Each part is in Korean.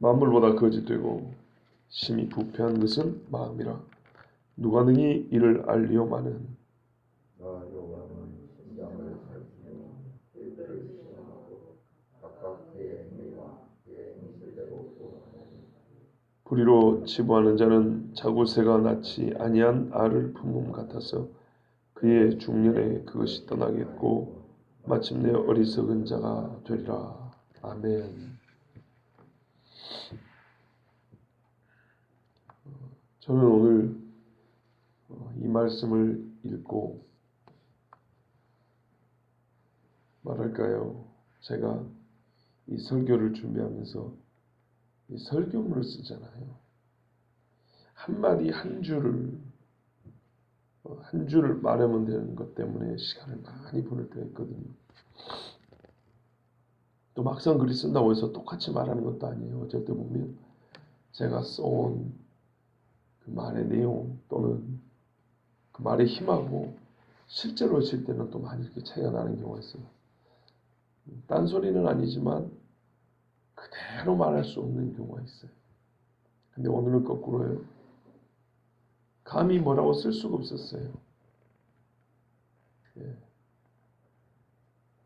만물보다 거짓되고 심히 부패한 것은 마음이라. 누가 능히 이를 알리오마는. 여호와는 심장을 살피며 일들을 시험하고 각각 그의 행위와 그의 행실대로 보응하느니. 불의로 치부하는 자는 자고새가 낳지 아니한 알을 품음 같아서 그의 중년에 그것이 떠나겠고 마침내 어리석은 자가 되리라. 아멘. 저는 오늘 이 말씀을 읽고 제가 이 설교를 준비하면서 이 설교문을 쓰잖아요. 한마디 한 줄을 말하면 되는 것 때문에 시간을 많이 보낼 때가 있거든요. 또 막상 글이 쓴다고 해서 똑같이 말하는 것도 아니에요. 어쩔 때 보면 제가 써온 그 말의 내용 또는 그 말의 힘하고 실제로 했을 때는 또 많이 이렇게 차이가 나는 경우가 있어요. 딴소리는 아니지만 그대로 말할 수 없는 경우가 있어요. 근데 오늘은 거꾸로예요. 감히 뭐라고 쓸 수가 없었어요.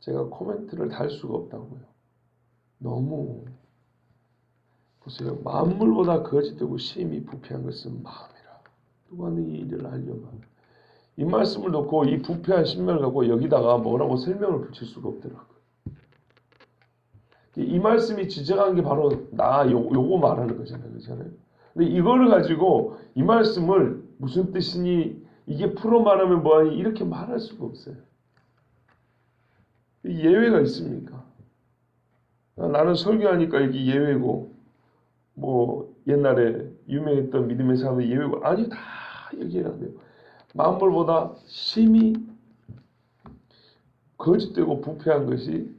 제가 코멘트를 달 수가 없다고요. 너무 보세요. 만물보다 거짓되고 심히 부패한 것은 마음이라. 누가 네 일을 알려면. 이 말씀을 놓고 이 부패한 신명을 갖고 여기다가 뭐라고 설명을 붙일 수가 없더라고요. 이 말씀이 지적한 게 바로 요거 말하는 거잖아요. 그렇잖아요. 근데 이거를 가지고 이 말씀을 무슨 뜻이니 이게 풀어 말하면 뭐하니 이렇게 말할 수가 없어요. 예외가 있습니까? 나는 설교하니까 이게 예외고 뭐 옛날에 유명했던 믿음의 사람의 예외고 아니 다 얘기해야 돼요. 만물보다 심히 거짓되고 부패한 것이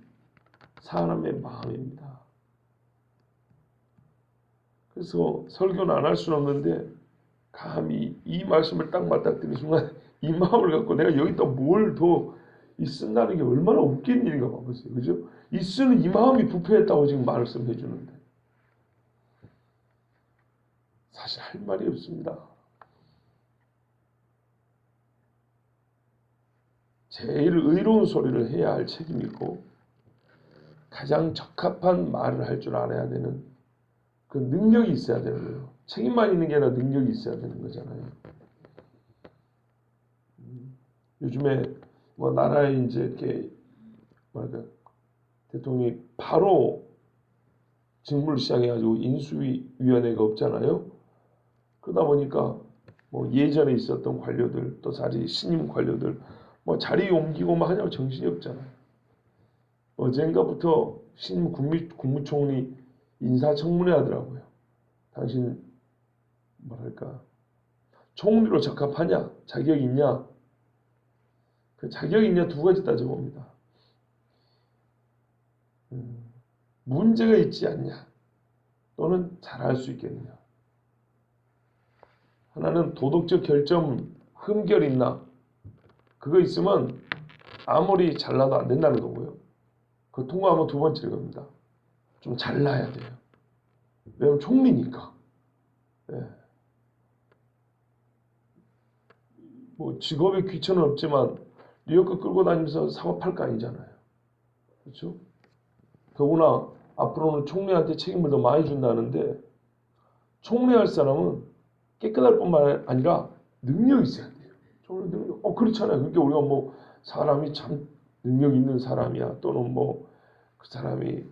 사람의 마음입니다. 그래서 설교는 안 할 수는 없는데 감히 이 말씀을 딱 맞닥뜨리는 순간 이 마음을 갖고 내가 여기다 뭘 더 쓴다는 게 얼마나 웃긴 일인가 봐보세요. 그죠? 이 쓰는 이 마음이 부패했다고 지금 말씀해 주는데 사실 할 말이 없습니다. 제일 의로운 소리를 해야 할 책임이 있고 가장 적합한 말을 할 줄 알아야 되는 그 능력이 있어야 되는 거예요. 책임만 있는 게 아니라 능력이 있어야 되는 거잖아요. 요즘에 뭐 나라에 이제 이렇게 대통령이 바로 직무를 시작해가지고 인수위원회가 없잖아요. 그러다 보니까 뭐 예전에 있었던 관료들 또 자리 신임 관료들 뭐 자리 옮기고 막 하냐고 정신이 없잖아요. 어젠가부터 신임 국무총리 인사청문회 하더라고요. 당신 총리로 적합하냐? 자격 있냐? 그 자격 있냐 두 가지 따져봅니다. 문제가 있지 않냐? 또는 잘할 수 있겠느냐? 하나는 도덕적 결점 흠결 있나? 그거 있으면 아무리 잘나도 안 된다는 거고요. 그거 통과하면 두 번째 겁니다. 좀 잘나야 돼요. 왜냐면 총리니까. 예. 뭐 직업에 귀천은 없지만 리어카 끌고 다니면서 사고 팔 거 아니잖아요. 그렇죠? 더구나 앞으로는 총리한테 책임을 더 많이 준다는데 총리할 사람은 깨끗할 뿐만 아니라 능력이 있어야 돼요. 총리 능력. 그렇잖아요. 그러니까 우리가 뭐 사람이 참 능력 있는 사람이야 또는 뭐 그 사람이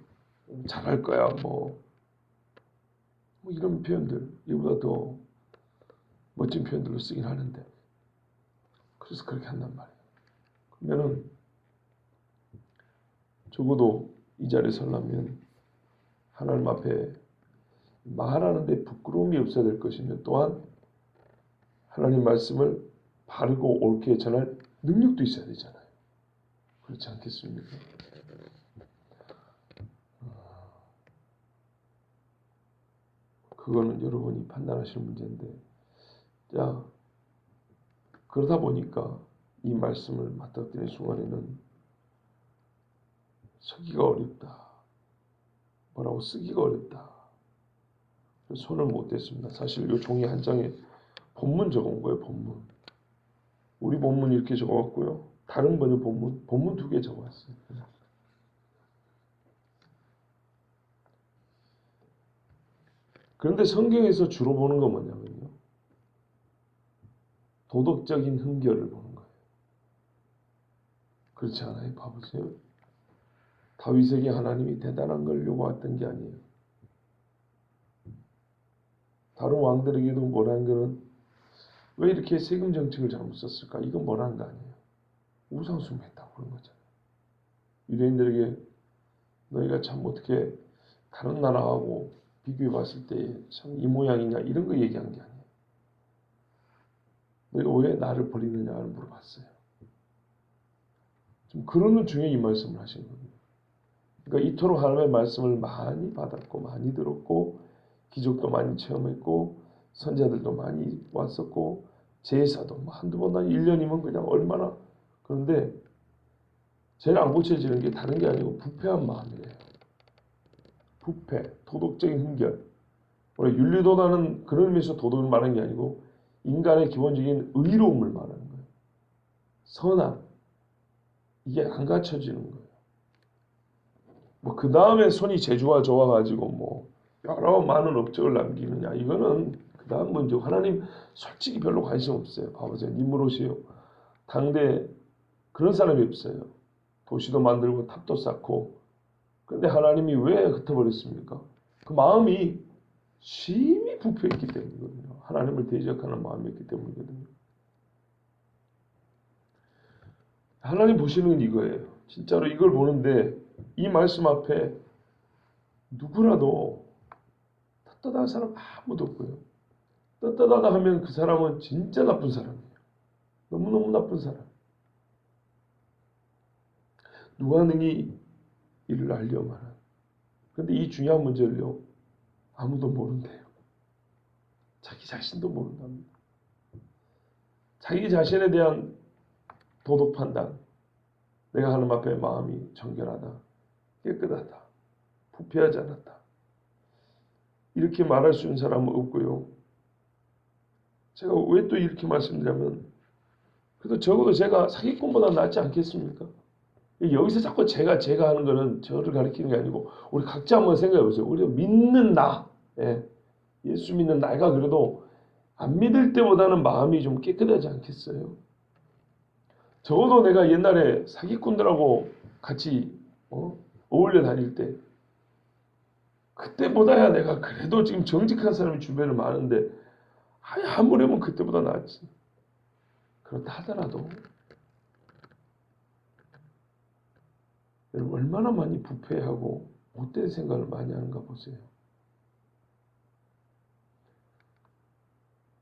잘할 거야 뭐 이런 표현들 이보다 더 멋진 표현들로 쓰긴 하는데 그래서 그렇게 한단 말이에요. 그러면은 적어도 이 자리에 서려면 하나님 앞에 말하는데 부끄러움이 없어야 될 것이며 또한 하나님 말씀을 바르고 옳게 전할 능력도 있어야 되잖아요. 그렇지 않겠습니까? 그거는 여러분이 판단하시는 문제인데 자 그러다 보니까 이 말씀을 맞닥뜨리는 순간에는 쓰기가 어렵다. 뭐라고 쓰기가 어렵다. 손을 못 댔습니다. 사실 이 종이 한 장에 본문 적어온 거예요. 본문. 우리 본문 이렇게 적어왔고요. 다른 번역 본문 2개 적어왔어요. 그런데 성경에서 주로 보는 건 뭐냐면요. 도덕적인 흠결을 보는 거예요. 그렇지 않아요? 봐보세요. 다윗에게 하나님이 대단한 걸 요구했던 게 아니에요. 다른 왕들에게도 뭐라는 거는 왜 이렇게 세금 정책을 잘못 썼을까? 이건 뭐라는 거 아니에요. 우상숭배했다고 그런 거잖아요. 유대인들에게 너희가 참 어떻게 다른 나라하고 비교해 봤을 때 참 이 모양이냐 이런 거 얘기한 게 아니에요. 너희가 왜 나를 버리느냐를 물어봤어요. 좀 그런 중에 이 말씀을 하신 겁니다. 그러니까 이토록 하나님의 말씀을 많이 받았고 많이 들었고 기적도 많이 체험했고 선자들도 많이 왔었고 제사도 뭐 한두 번 한 1년이면 그냥 얼마나 그런데 제일 안 고쳐지는 게 다른 게 아니고 부패한 마음이래요. 부패, 도덕적인 흠결. 원래 윤리도다는 그런 의미에서 도덕을 말하는 게 아니고 인간의 기본적인 의로움을 말하는 거예요. 선악. 이게 안 갖춰지는 거예요. 뭐 그 다음에 손이 재주가 좋아가지고 뭐 여러 많은 업적을 남기느냐 이거는 그 다음 문제. 하나님 솔직히 별로 관심 없어요. 봐보세요. 니무롯이요. 당대 그런 사람이 없어요. 도시도 만들고 탑도 쌓고. 근데 하나님이 왜 흩어버렸습니까? 그 마음이 심히 부패했기 때문이거든요. 하나님을 대적하는 마음이었기 때문이거든요. 하나님 보시는 건 이거예요. 진짜로 이걸 보는데 이 말씀 앞에 누구라도 떳떳한 사람 아무도 없고요. 떳떳하다 하면 그 사람은 진짜 나쁜 사람이에요. 너무너무 나쁜 사람. 누가 능히 이를 알려만 한. 그런데 이 중요한 문제를요. 아무도 모른대요. 자기 자신도 모른답니다. 자기 자신에 대한 도덕 판단. 내가 하나님 앞에 마음이 정결하다. 깨끗하다. 부패하지 않았다. 이렇게 말할 수 있는 사람은 없고요. 제가 왜 또 이렇게 말씀드리냐면 그래도 적어도 제가 사기꾼보다 낫지 않겠습니까? 여기서 자꾸 제가 하는 거는 저를 가리키는 게 아니고 우리 각자 한번 생각해 보세요. 우리가 믿는 나, 예수 믿는 나가 그래도 안 믿을 때보다는 마음이 좀 깨끗하지 않겠어요? 적어도 내가 옛날에 사기꾼들하고 같이 어울려 다닐 때 그때보다야 내가 그래도 지금 정직한 사람이 주변에 많은데 아무래면 그때보다 낫지. 그렇다 하더라도 여러분 얼마나 많이 부패하고 못된 생각을 많이 하는가 보세요.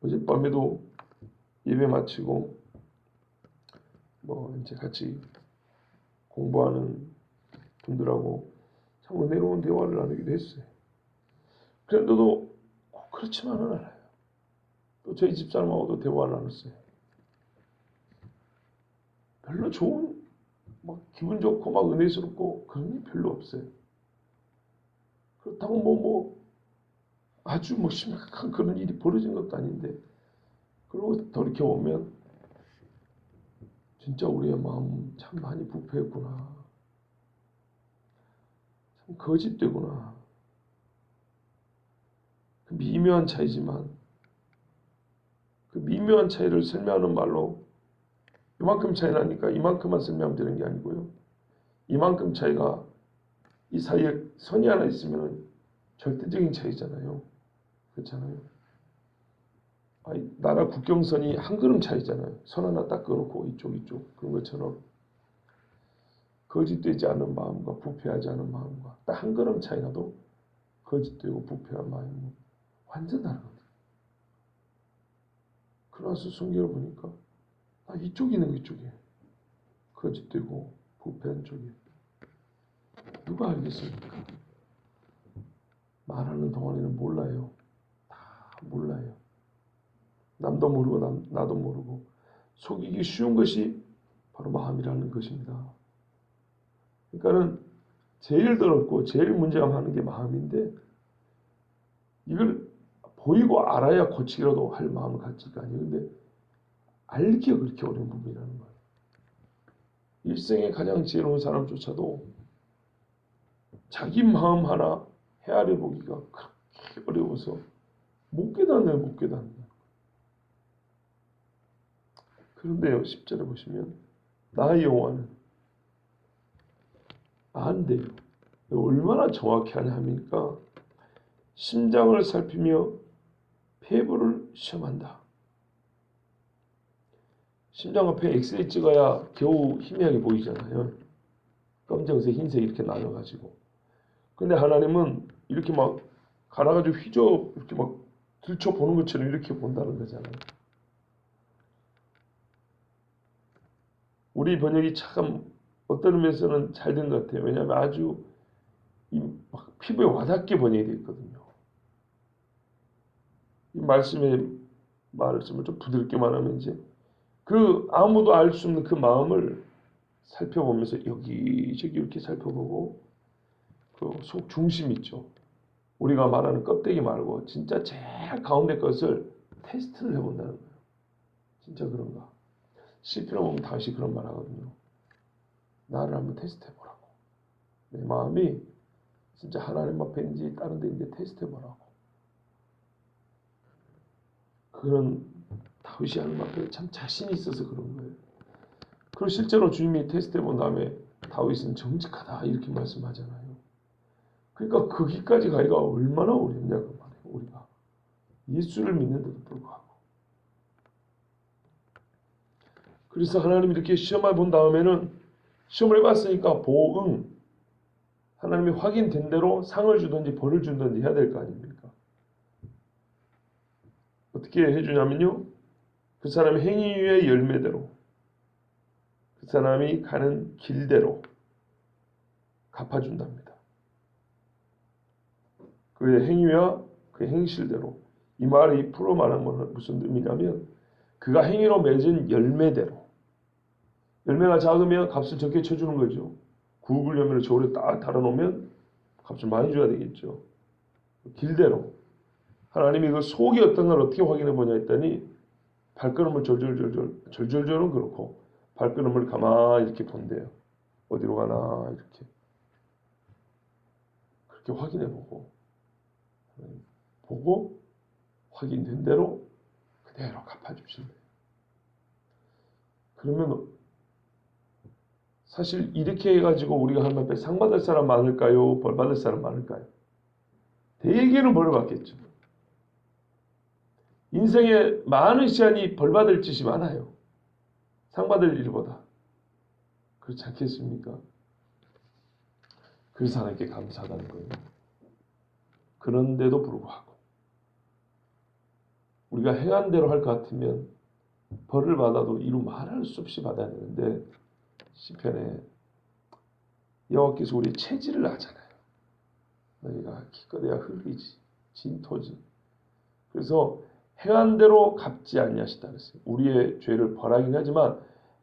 어젯밤에도 예배 마치고 뭐 이제 같이 공부하는 분들하고 참 은혜로운 대화를 나누기도 했어요. 그런데도 꼭 그렇지만은 않아요. 또 저희 집사람하고도 대화를 나눴어요. 별로 좋은 막 기분 좋고 막 은혜스럽고 그런 게 별로 없어요. 그렇다고 뭐 아주 뭐 심각한 그런 일이 벌어진 것도 아닌데 그리고 돌이켜보면 진짜 우리의 마음 참 많이 부패했구나. 참 거짓되구나. 그 미묘한 차이지만 그 미묘한 차이를 설명하는 말로 이만큼 차이 나니까 이만큼만 설명하면 되는 게 아니고요. 이만큼 차이가 이 사이에 선이 하나 있으면 절대적인 차이잖아요. 그렇잖아요. 나라 국경선이 한 걸음 차이잖아요. 선 하나 딱 그어놓고 이쪽 그런 것처럼 거짓되지 않은 마음과 부패하지 않은 마음과 딱 한 걸음 차이 나도 거짓되고 부패한 마음은 완전 다르거든요. 그러나서 성경을 보니까 이쪽이 있는 거 이쪽이에요. 거짓되고 부패한 쪽이에요. 누가 알겠습니까? 말하는 동안에는 몰라요. 다 몰라요. 남도 모르고 나도 모르고 속이기 쉬운 것이 바로 마음이라는 것입니다. 그러니까는 제일 더럽고 제일 문제가 많은 게 마음인데 이걸 보이고 알아야 고치기라도 할 마음을 가질 거 아니에요. 근데 알기가 그렇게 어려운 부분이라는 거예요. 일생에 가장 지혜로운 사람조차도 자기 마음 하나 헤아려 보기가 그렇게 어려워서 못 깨닫네요. 못 깨닫네. 그런데요, 10절에 보시면 나의 여호와는 안돼요. 얼마나 정확히 하냐 하니까 심장을 살피며 폐부를 시험한다. 심장 앞에 엑스레이 찍어야 겨우 희미하게 보이잖아요. 검정색, 흰색 이렇게 나눠가지고. 근데 하나님은 이렇게 막 갈아가지고 휘저 이렇게 막 들춰 보는 것처럼 이렇게 본다는 거잖아요. 우리 번역이 참 어떤 의미에서는 잘 된 것 같아요. 왜냐하면 아주 막 피부에 와닿게 번역이 되어 있거든요. 이 말씀을 좀 부드럽게 말하면 이제 그 아무도 알 수 없는 그 마음을 살펴보면서 여기저기 이렇게 살펴보고 그 속 중심 있죠. 우리가 말하는 껍데기 말고 진짜 제일 가운데 것을 테스트를 해본다는 거예요. 진짜 그런가? 시편을 보면 다시 그런 말 하거든요. 나를 한번 테스트해보라고. 내 마음이 진짜 하나님 앞에인지 다른 데인지 테스트해보라고. 그런 다윗이 하나님 앞에 참 자신이 있어서 그런 거예요. 그리고 실제로 주님이 테스트해본 다음에 다윗은 정직하다 이렇게 말씀하잖아요. 그러니까 거기까지 가기가 얼마나 어렵냐고 말해요. 우리가 예수를 믿는데도 불구하고. 그래서 하나님이 이렇게 시험을 본 다음에는 시험을 해봤으니까 보응, 하나님이 확인된 대로 상을 주든지 벌을 주든지 해야 될 거 아닙니까? 어떻게 해주냐면요, 그 사람의 행위의 열매대로, 그 사람이 가는 길대로 갚아준답니다. 그의 행위와 그의 행실대로. 이 말이 풀어 말한 건 무슨 의미냐면 그가 행위로 맺은 열매대로. 열매가 작으면 값을 적게 쳐주는 거죠. 구글 열매를 저울에 딱 달아놓으면 값을 많이 줘야 되겠죠. 길대로. 하나님이 그 속이 어떤 걸 어떻게 확인해 보냐 했더니 발걸음을 절절절은 그렇고 발걸음을 가만히 이렇게 본대요. 어디로 가나 이렇게. 그렇게 확인해 보고 확인된 대로 그대로 갚아주신대요. 그러면 사실 이렇게 해가지고 우리가 하나님 앞에 상 받을 사람 많을까요? 벌 받을 사람 많을까요? 대개는 벌을 받겠죠. 인생에 많은 시간이 벌 받을 짓이 많아요. 상 받을 일보다. 그렇지 않겠습니까? 그래서 하나님께 감사하다는 거예요. 그런데도 불구하고 우리가 행한 대로 할 것 같으면 벌을 받아도 이루 말할 수 없이 받아야 되는데 시편에 여호와께서 우리 체질을 아잖아요. 너희가 기껏해야 흙이지 진토지. 그래서 행한 대로 갚지 아니하시다 그랬어요. 우리의 죄를 벌하긴 하지만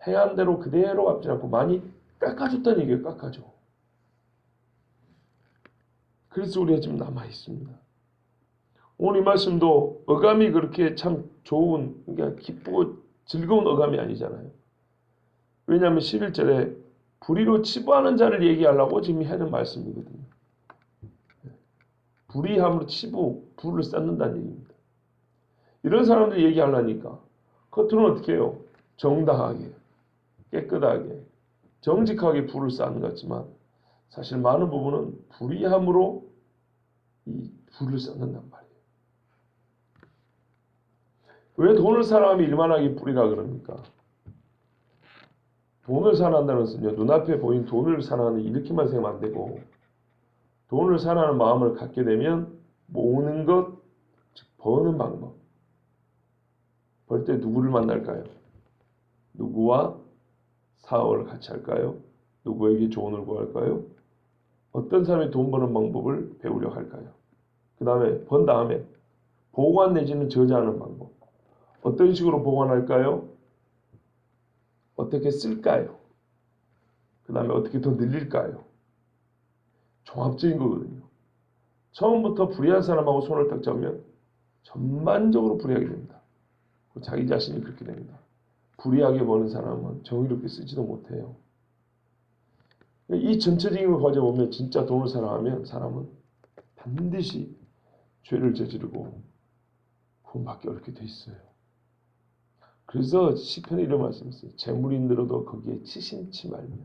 행한 대로 그대로 갚지 않고 많이 깎아줬다는 얘기예요. 깎아줘. 그래서 우리가 지금 남아 있습니다. 오늘 이 말씀도 어감이 그렇게 참 좋은, 그러니까 기쁘고 즐거운 어감이 아니잖아요. 왜냐하면 11절에 불의로 치부하는 자를 얘기하려고 지금 하는 말씀이거든요. 불의함으로 불을 쌓는다는 얘기입니다. 이런 사람들 얘기하려니까 겉으로는 어떻게 해요? 정당하게, 깨끗하게, 정직하게 불을 쌓는 것 같지만 사실 많은 부분은 불의함으로 이 불을 쌓는단 말이에요. 왜 돈을 사랑하면 일만하게 불이라 그럽니까? 돈을 사랑한다는 것은요, 눈앞에 보인 돈을 사랑하는 이렇게만 생각하면 안 되고 돈을 사랑하는 마음을 갖게 되면 모으는 것, 즉 버는 방법. 벌 때 누구를 만날까요? 누구와 사업을 같이 할까요? 누구에게 조언을 구할까요? 어떤 사람이 돈 버는 방법을 배우려 할까요? 그 다음에 번 다음에 보관 내지는 저자하는 방법. 어떤 식으로 보관할까요? 어떻게 쓸까요? 그 다음에 어떻게 더 늘릴까요? 종합적인 거거든요. 처음부터 불의한 사람하고 손을 딱 잡으면 전반적으로 불의하게 됩니다. 자기 자신이 그렇게 됩니다. 불의하게 버는 사람은 정의롭게 쓰지도 못해요. 이 전체적인 걸 가져보면 진짜 돈을 사랑하면 사람은 반드시 죄를 저지르고 구원받기 어렵게 돼 있어요. 그래서 시편에 이런 말씀이 있어요. 재물이 늘어도 거기에 치신치 말며.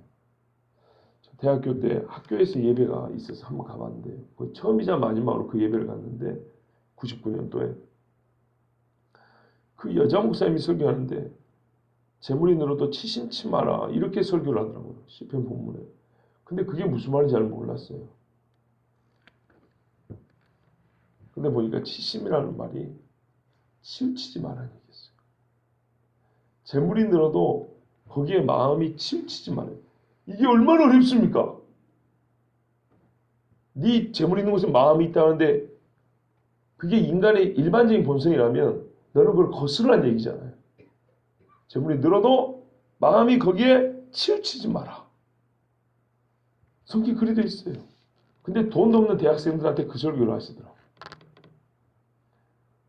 대학교 때 학교에서 예배가 있어서 한번 가봤는데 거의 처음이자 마지막으로 그 예배를 갔는데 99년도에 그 여자 목사님이 설교하는데 재물이 늘어도 치신치 마라 이렇게 설교를 하더라고요. 시편 본문에. 근데 그게 무슨 말인지 잘 몰랐어요. 근데 보니까 치심이라는 말이 치우치지 말라는 얘기였어요. 재물이 늘어도 거기에 마음이 치우치지 말아요. 이게 얼마나 어렵습니까? 네 재물 있는 곳에 마음이 있다는데 그게 인간의 일반적인 본성이라면 너는 그걸 거스르라는 얘기잖아요. 재물이 늘어도 마음이 거기에 치우치지 마라. 성경에 그리 돼 있어요. 근데 돈도 없는 대학생들한테 그 설교를 하시더라고요.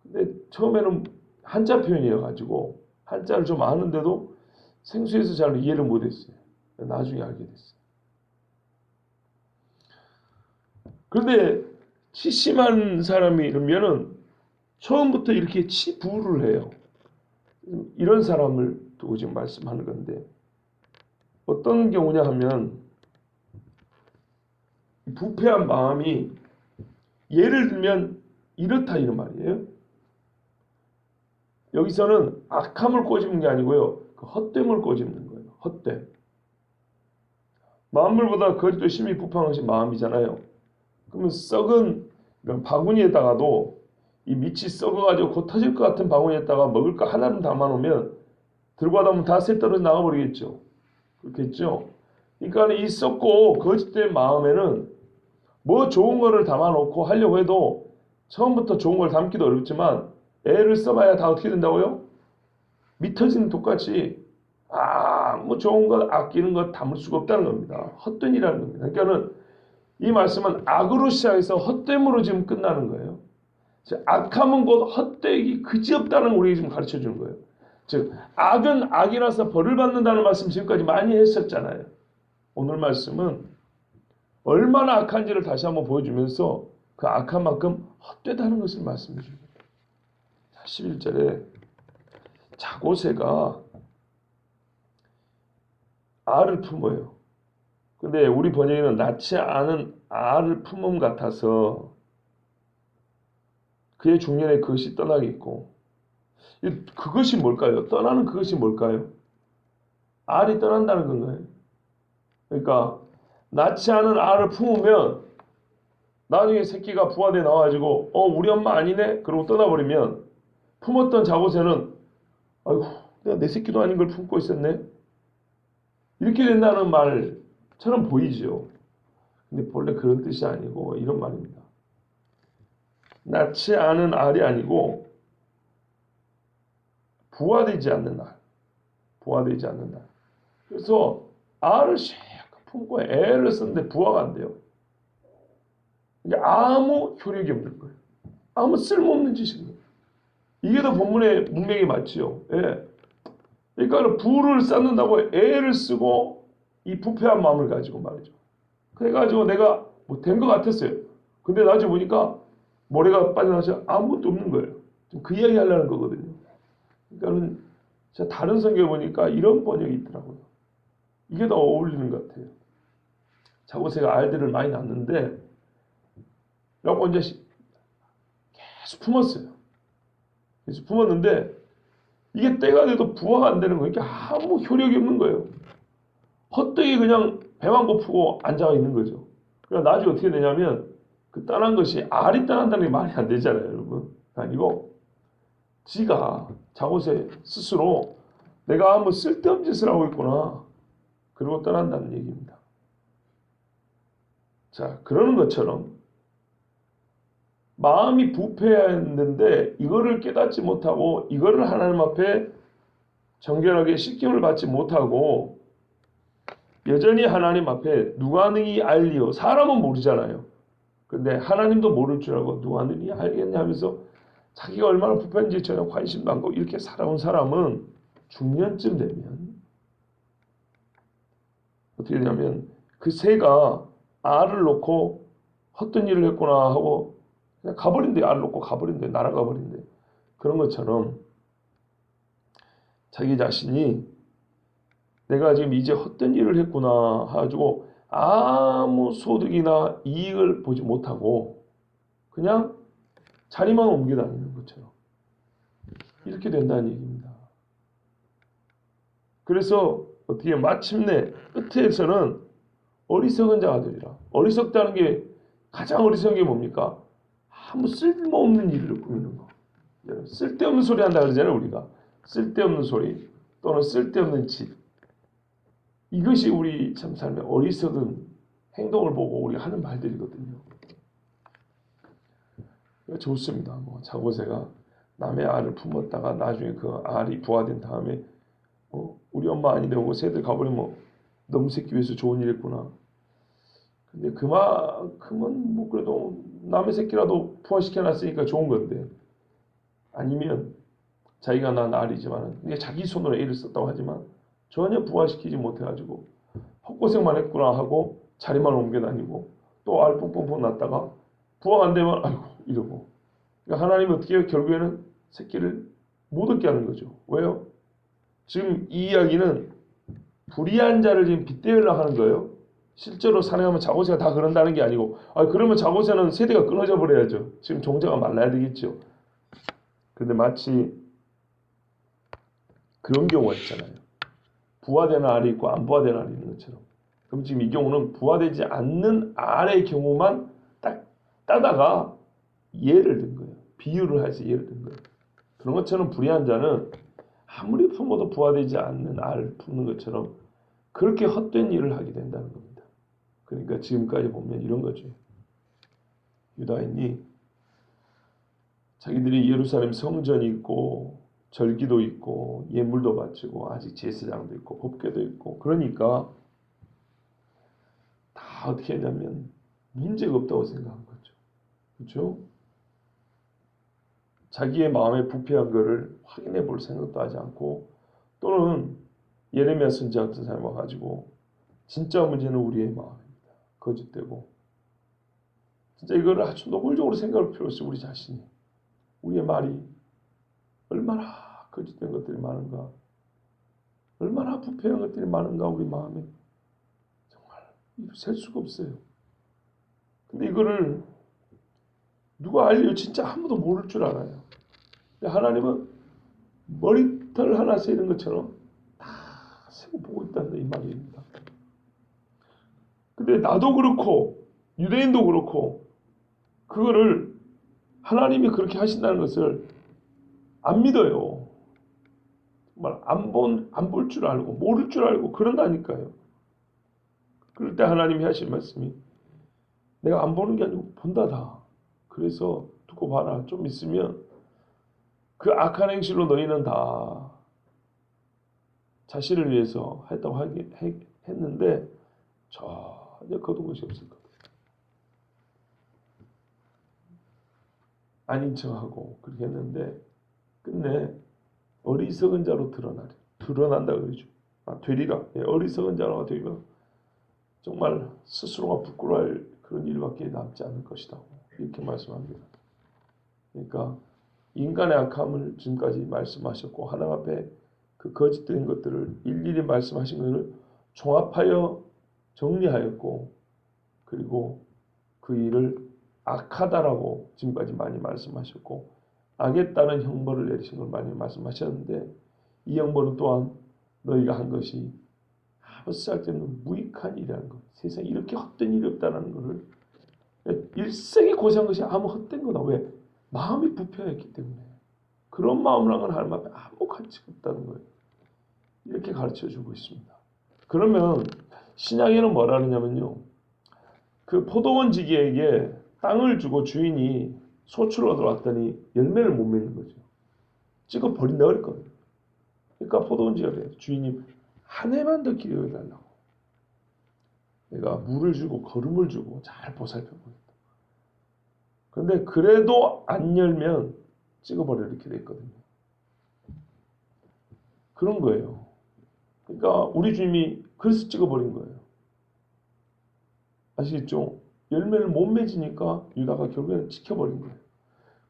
근데 처음에는 한자 표현이어가지고 한자를 좀 아는데도 생소해서 잘 이해를 못했어요. 나중에 알게 됐어요. 그런데 치심한 사람이 이러면은 처음부터 이렇게 치부를 해요. 이런 사람을 두고 지금 말씀하는 건데 어떤 경우냐 하면 부패한 마음이 예를 들면 이렇다 이런 말이에요. 여기서는 악함을 꼬집는 게 아니고요. 그 헛됨을 꼬집는 거예요. 헛됨. 만물보다 거짓도 심히 부패한 것이 마음이잖아요. 그러면 썩은 이런 바구니에다가도 이 밑이 썩어가지고 곧 터질 것 같은 바구니에다가 먹을 거 하나를 담아놓으면 들고 가다 보면 다 새 떨어져 나가버리겠죠. 그렇겠죠. 그러니까 이 썩고 거짓된 마음에는 뭐 좋은 거를 담아놓고 하려고 해도 처음부터 좋은 걸 담기도 어렵지만 애를 써봐야 다 어떻게 된다고요? 미터지는 똑같이 뭐 좋은 거 아끼는 거 담을 수가 없다는 겁니다. 헛된이라는 겁니다. 그러니까는 이 말씀은 악으로 시작해서 헛됨으로 지금 끝나는 거예요. 즉 악함은 곧 헛되기 그지없다는 걸 우리에게 지금 가르쳐 주는 거예요. 즉 악은 악이라서 벌을 받는다는 말씀 지금까지 많이 했었잖아요. 오늘 말씀은 얼마나 악한지를 다시 한번 보여주면서 그 악한 만큼 헛되다는 것을 말씀해 줍니다. 11절에 자고새가 알을 품어요. 근데 우리 번역에는 낳지 않은 알을 품음 같아서 그의 중년에 그것이 떠나겠고 그것이 뭘까요? 떠나는 그것이 뭘까요? 알이 떠난다는 건가요? 그러니까 낳지 않은 알을 품으면 나중에 새끼가 부화돼 나와가지고 우리 엄마 아니네? 그러고 떠나버리면 품었던 자고새는 아이고 내가 내 새끼도 아닌 걸 품고 있었네? 이렇게 된다는 말처럼 보이죠. 근데 본래 그런 뜻이 아니고 이런 말입니다. 낳지 않은 알이 아니고 부화되지 않는 알. 부화되지 않는 알. 그래서 알을 씩 품고 애를 썼는데 부화가 안 돼요. 이게 아무 효력이 없는 거예요. 아무 쓸모없는 짓인 거예요. 이게 더 본문의 문맥이 맞지요. 예. 그러니까 부를 쌓는다고 애를 쓰고 이 부패한 마음을 가지고 말이죠. 그래가지고 내가 뭐 된 것 같았어요. 근데 나중에 보니까 모래가 빠져나와서 아무것도 없는 거예요. 그 이야기 하려는 거거든요. 그러니까는 제가 다른 성경을 보니까 이런 번역이 있더라고요. 이게 더 어울리는 것 같아요. 자고새가 알들을 많이 낳는데 그래갖고 이제 계속 품었어요. 계속 품었는데 이게 때가 돼도 부화가 안 되는 거예요. 이게 아무 효력이 없는 거예요. 헛되게 그냥 배만 고프고 앉아 있는 거죠. 그러니까 나중에 어떻게 되냐면 그 떠난 것이 알이 떠난다는 게 말이 안 되잖아요, 여러분. 아니고 지가 자고새 스스로 내가 한번 쓸데없는 짓을 하고 있구나. 그러고 떠난다는 얘기입니다. 자, 그러는 것처럼 마음이 부패했는데 이거를 깨닫지 못하고 이거를 하나님 앞에 정결하게 씻김을 받지 못하고 여전히 하나님 앞에 누가 능히 알리요. 사람은 모르잖아요. 근데 하나님도 모를 줄 알고 누가 능히 알겠냐 하면서 자기가 얼마나 부패한지 전혀 관심도 안 갖고 이렇게 살아온 사람은 중년쯤 되면 어떻게 되냐면 그 새가 알을 놓고 헛된 일을 했구나 하고 그냥 가버린대. 알을 놓고 가버린대. 날아가 버린대. 그런 것처럼 자기 자신이 내가 지금 이제 헛된 일을 했구나 해가지고 아무 소득이나 이익을 보지 못하고 그냥 자리만 옮겨 다니는 것처럼 이렇게 된다는 얘기입니다. 그래서 어떻게 마침내 끝에서는 어리석은 자가 되리라. 어리석다는 게 가장 어리석은 게 뭡니까? 아무 쓸모없는 일을 꾸미는 거. 쓸데없는 소리 한다 그러잖아요, 우리가. 쓸데없는 소리 또는 쓸데없는 짓. 이것이 우리 참 삶의 어리석은 행동을 보고 우리가 하는 말들이거든요. 좋습니다. 뭐 자고새가 남의 알을 품었다가 나중에 그 알이 부화된 다음에 우리 엄마 아닌데 오고 새들 가버리면 너무 새끼 위해서 좋은 일 했구나. 근데 그만큼은 뭐 그래도 남의 새끼라도 부화시켜놨으니까 좋은 건데 아니면 자기가 낳은 알이지만 이게 자기 손으로 애를 썼다고 하지만 전혀 부화시키지 못해가지고 헛고생만 했구나 하고 자리만 옮겨 다니고 또 알 뿡뿡뿡 낳다가 부화가 안 되면 아이고 이러고. 그러니까 하나님이 어떻게 해요? 결국에는 새끼를 못 얻게 하는 거죠. 왜요? 지금 이 이야기는 불의한 자를 지금 빗대으려고 하는 거예요. 실제로 사냥하면 자고새가 다 그런다는 게 아니고 그러면 자고새는 세대가 끊어져 버려야죠. 지금 종자가 말라야 되겠죠. 근데 마치 그런 경우가 있잖아요. 부화되는 알이 있고 안 부화되는 알이 있는 것처럼. 그럼 지금 이 경우는 부화되지 않는 알의 경우만 딱 따다가 예를 든 거예요. 비유를 해서 예를 든 거예요. 그런 것처럼 불의한 자는 아무리 품어도 부화되지 않는 알을 품는 것처럼 그렇게 헛된 일을 하게 된다는 겁니다. 그러니까 지금까지 보면 이런 거죠. 유다인이 자기들이 예루살렘 성전이 있고 절기도 있고 예물도 바치고 아직 제사장도 있고 법궤도 있고 그러니까 다 어떻게 했냐면 문제가 없다고 생각한 거죠. 그렇죠? 자기의 마음에 부패한 것을 확인해 볼 생각도 하지 않고 또는 예레미야 선지자 같은 사람을 가지고 진짜 문제는 우리의 마음입니다. 거짓되고 진짜 이거를 아주 노골적으로 생각할 필요 없어요. 우리 자신이. 우리의 말이 얼마나 거짓된 것들이 많은가, 얼마나 부패한 것들이 많은가 우리 마음에 정말 셀 수가 없어요. 근데 이거를 누가 알려요? 진짜 아무도 모를 줄 알아요. 하나님은 머리털 하나 세는 것처럼 다 세고 보고 있다는 이 말입니다. 근데 나도 그렇고 유대인도 그렇고 그거를 하나님이 그렇게 하신다는 것을 안 믿어요. 정말 안 볼 줄 알고 모를 줄 알고 그런다니까요. 그럴 때 하나님이 하신 말씀이 내가 안 보는 게 아니고 본다 다. 그래서 두고 봐라. 좀 있으면 그 악한 행실로 너희는 다 자신을 위해서 했다고 했는데 전혀 거둔 것이 없을 거다. 아닌 척하고 그렇게 했는데 끝내 어리석은 자로 드러난다 그러죠. 되리라. 어리석은 자로 되리라. 정말 스스로가 부끄러워할 그런 일밖에 남지 않을 것이다. 이렇게 말씀합니다. 그러니까 인간의 악함을 지금까지 말씀하셨고 하나님 앞에 그 거짓된 것들을 일일이 말씀하신 것을 종합하여 정리하였고 그리고 그 일을 악하다라고 지금까지 많이 말씀하셨고 악에 따른 형벌을 내리신 걸 많이 말씀하셨는데 이 형벌은 또한 너희가 한 것이 아무 쓸데없는 무익한 일이라는 것. 세상에 이렇게 헛된 일이 없다는 것을 일생에 고생한 것이 아무 헛된 거다. 왜? 마음이 부패했기 때문에. 그런 마음을 한 건 하나님 앞에 아무 가치가 없다는 거예요. 이렇게 가르쳐주고 있습니다. 그러면 신약에는 뭐라 그러냐면요. 그 포도원 지기에게 땅을 주고 주인이 소출을 얻어왔더니 열매를 못 맺는 거죠. 찍어 버린다 그럴 거예요. 그러니까 포도원 지기가 그래요. 주인이 한 해만 더 기다려달라고. 내가 물을 주고 거름을 주고 잘 보살펴보겠다. 그런데 그래도 안 열면 찍어버려 이렇게 돼 있거든요. 그런 거예요. 그러니까 우리 주님이 그래서 찍어버린 거예요. 아시겠죠? 열매를 못 맺으니까 유다가 결국에는 지켜버린 거예요.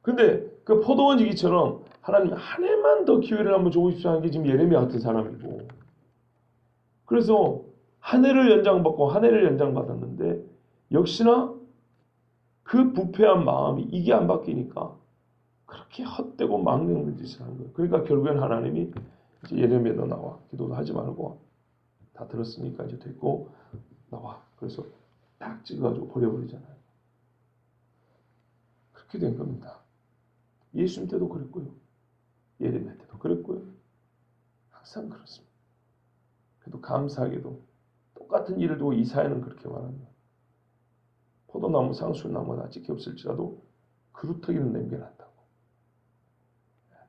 근데 그 포도원 지기처럼 하나님 한 해만 더 기회를 한번 주십시오 하는 게 지금 예레미야 같은 사람이고, 그래서 한 해를 연장받고 한 해를 연장받았는데 역시나 그 부패한 마음이 이게 안 바뀌니까 그렇게 헛되고 망령된 짓을 하는 거예요. 그러니까 결국엔 하나님이 이제 예레미야도 나와, 기도도 하지 말고 다 들었으니까 이제 됐고 나와. 그래서 딱 찍어가지고 버려버리잖아요. 그렇게 된 겁니다. 예수님 때도 그랬고요. 예레미야 때도 그랬고요. 항상 그렇습니다. 그래도 감사하게도 똑같은 일을 두고 이사야는 그렇게 말합니다. 포도나무, 상수나무가 다 찍혀 없을지라도 그루터기는 남겨놨다고.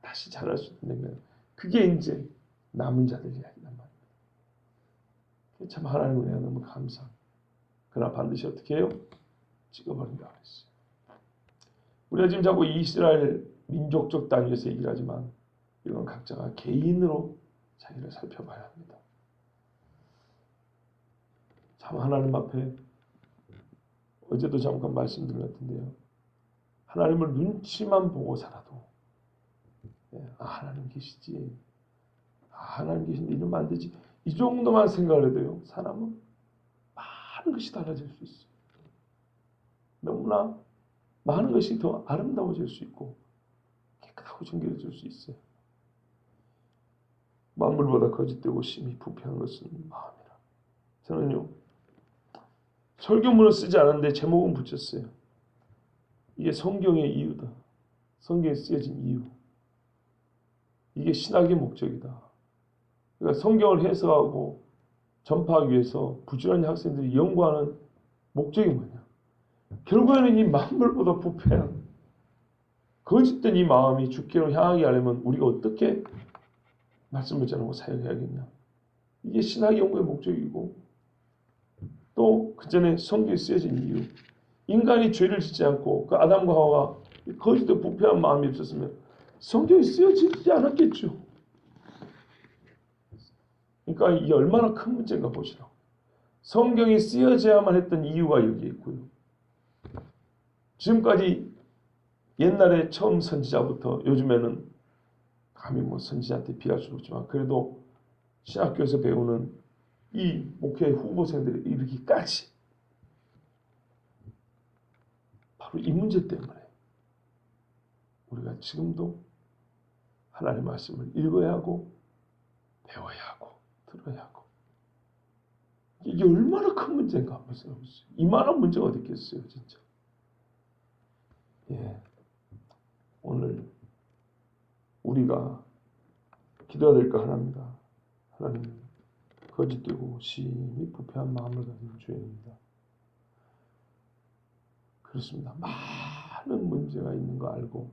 다시 자랄 수 있는 남겨놨다. 그게 이제 남은 자들 이야기란 말입니다. 참 하나님 은혜가 너무 감사합니다. 그러나 반드시 어떻게 해요? 찍어버린다고 했어요. 우리가 지금 자꾸 이스라엘 민족적 단위에서 얘기를 하지만 이건 각자가 개인으로 자기를 살펴봐야 합니다. 참 하나님 앞에 어제도 잠깐 말씀드렸던데요. 하나님을 눈치만 보고 살아도 하나님 계시지. 하나님 계신데 이러면 안 되지. 이 정도만 생각을 해도요. 사람은 많은 것이 달라질 수 있어요. 너무나 많은 것이 더 아름다워질 수 있고 깨끗하고 정결해질 수 있어요. 만물보다 거짓되고 심히 부패한 것은 마음이라. 저는요. 설교문을 쓰지 않았는데 제목은 붙였어요. 이게 성경의 이유다. 성경에 쓰여진 이유. 이게 신학의 목적이다. 그러니까 성경을 해석하고 전파하기 위해서 부지런히 학생들이 연구하는 목적이 뭐냐? 결국에는 이 만물보다 부패한 거짓된 이 마음이 주께로 향하게 하려면 우리가 어떻게 말씀을 전하고 사역해야겠냐? 이게 신학의 연구의 목적이고 또 그 전에 성경에 쓰여진 이유. 인간이 죄를 짓지 않고 그 아담과 하와가 거짓되고 부패한 마음이 없었으면 성경이 쓰여지지 않았겠죠. 그러니까 이게 얼마나 큰 문제인가 보시라고. 성경이 쓰여져야만 했던 이유가 여기에 있고요. 지금까지 옛날에 처음 선지자부터 요즘에는 감히 뭐 선지자한테 비할 수는 없지만 그래도 신학교에서 배우는 이 목회 후보생들이 이르기까지 바로 이 문제 때문에 우리가 지금도 하나님의 말씀을 읽어야 하고 배워야 하고 들어야 하고 이게 얼마나 큰 문제인가 한번 생각해보세요. 이만한 문제가 어디 있겠어요 진짜. 오늘 우리가 기도해야 될 거 하나입니다. 하나님 거짓되고 심히 부패한 마음을 가진 죄인입니다. 그렇습니다. 많은 문제가 있는 거 알고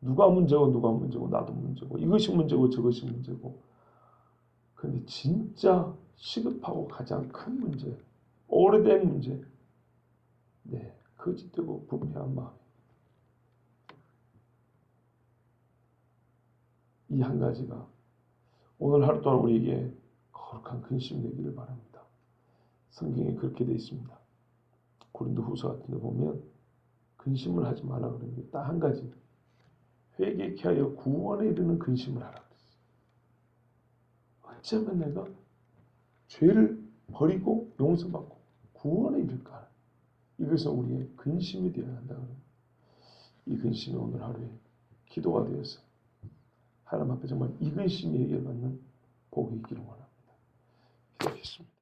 누가 문제고 나도 문제고 이것이 문제고 저것이 문제고 그런데 진짜 시급하고 가장 큰 문제 오래된 문제 거짓되고 부패한 마음 이 한 가지가 오늘 하루 동안 우리에게 거룩한 근심이 되기를 바랍니다. 성경에 그렇게 되어 있습니다. 고린도후서 같은 데 보면 근심을 하지 말라 그러는데 딱 한 가지 회개케 하여 구원에 이르는 근심을 하라 그랬어요. 어쩌면 내가 죄를 버리고 용서받고 구원에 이를까? 이것은 우리의 근심이 되어야 한다. 이 근심이 오늘 하루에 기도가 되어서 하나님 앞에 정말 이 근심이 해결받는 복이 있기를 원합니다. 기도하겠습니다.